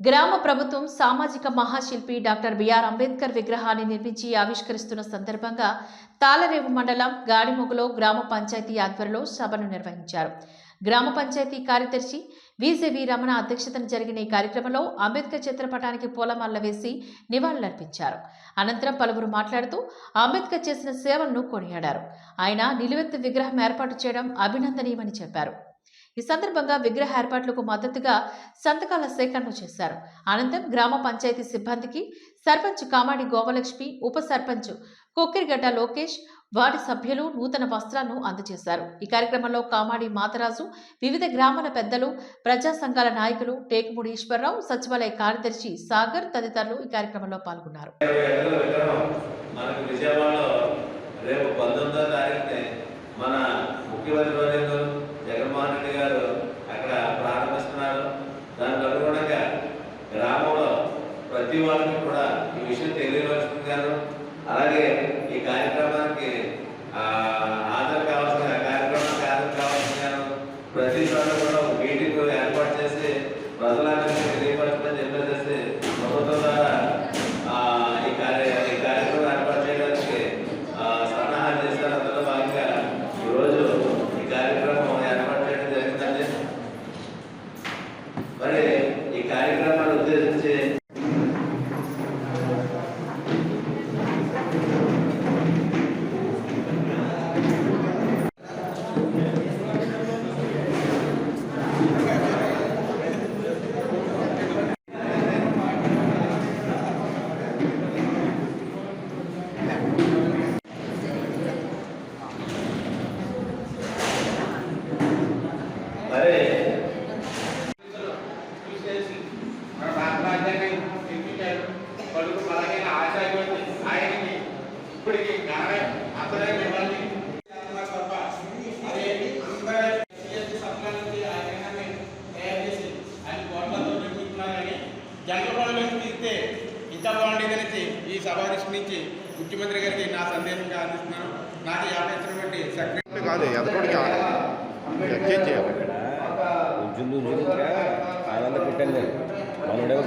గ్రామ ప్రభుత్వం సామాజిక మహాశిల్పి డాక్టర్ బిఆర్ అంబేద్కర్ విగ్రహాన్ని నిర్మించి ఆవిష్కరిస్తున్న సందర్భంగా తాళరేవు మండలం గాడిమొగలో గ్రామ పంచాయతీ ఆధ్వర్యంలో సభను నిర్వహించారు. గ్రామ పంచాయతీ కార్యదర్శి విజేవి రమణ అధ్యక్షతన జరిగిన ఈ కార్యక్రమంలో అంబేద్కర్ చిత్రపటానికి పూలమాల వేసి నివాళులర్పించారు. అనంతరం పలువురు మాట్లాడుతూ అంబేద్కర్ చేసిన సేవలను కొనియాడారు. ఆయన నిలువెత్తు విగ్రహం ఏర్పాటు చేయడం అభినందనీయమని చెప్పారు. ఈ సందర్భంగా విగ్రహ ఏర్పాట్లకు మద్దతుగా సంతకాల సేకరణ చేశారు. అనంతరం గ్రామ పంచాయతీ సిబ్బందికి సర్పంచ్ కామాడి గోవలక్ష్మి, ఉప సర్పంచ్ కొక్కిరిగడ్డ లోకేష్, వార్డు సభ్యులు నూతన వస్త్రాలను అందజేశారు. ఈ కార్యక్రమంలో కామాడి మాతరాజు, వివిధ గ్రామాల పెద్దలు, ప్రజా సంఘాల నాయకులు, టేకుముడి ఈశ్వరరావు, సచివాలయ కార్యదర్శి సాగర్ తదితరులు ఈ కార్యక్రమంలో పాల్గొన్నారు. జగన్మోహన్ రెడ్డి గారు అక్కడ ప్రారంభిస్తున్నారు. దానికి అనుగుణంగా గ్రామంలో ప్రతి వారికి కూడా ఈ విషయం తెలియవలసిందిగాను, అలాగే ఈ కార్యక్రమానికి హాజరు కావాల్సిందిగాను ప్రతి చోట కూడా మీటింగ్ ఏర్పాటు చేసి ప్రజలందరికీ తెలియపరచమని చెప్పేసి ప్రభుత్వం ద్వారా ఈ కార్యక్రమం ఏర్పాటు చేయడానికి సన్నాహాలు చేశారు. అందులో భాగంగా ఈరోజు ఈ కార్యక్రమం మరి ఈ కార్యక్రమాన్ని ఉద్దేశించి తీస్తే ఇంత బాగుండేదనేసి ఈ సభాదృష్టి నుంచి ముఖ్యమంత్రి గారికి నా సందేశంగా అందిస్తున్నాను. నాకు యాపించినటువంటి సెక్రటరీ కాదు ఎదకొడికి ఆనంద పెట్టండి మనోడేమో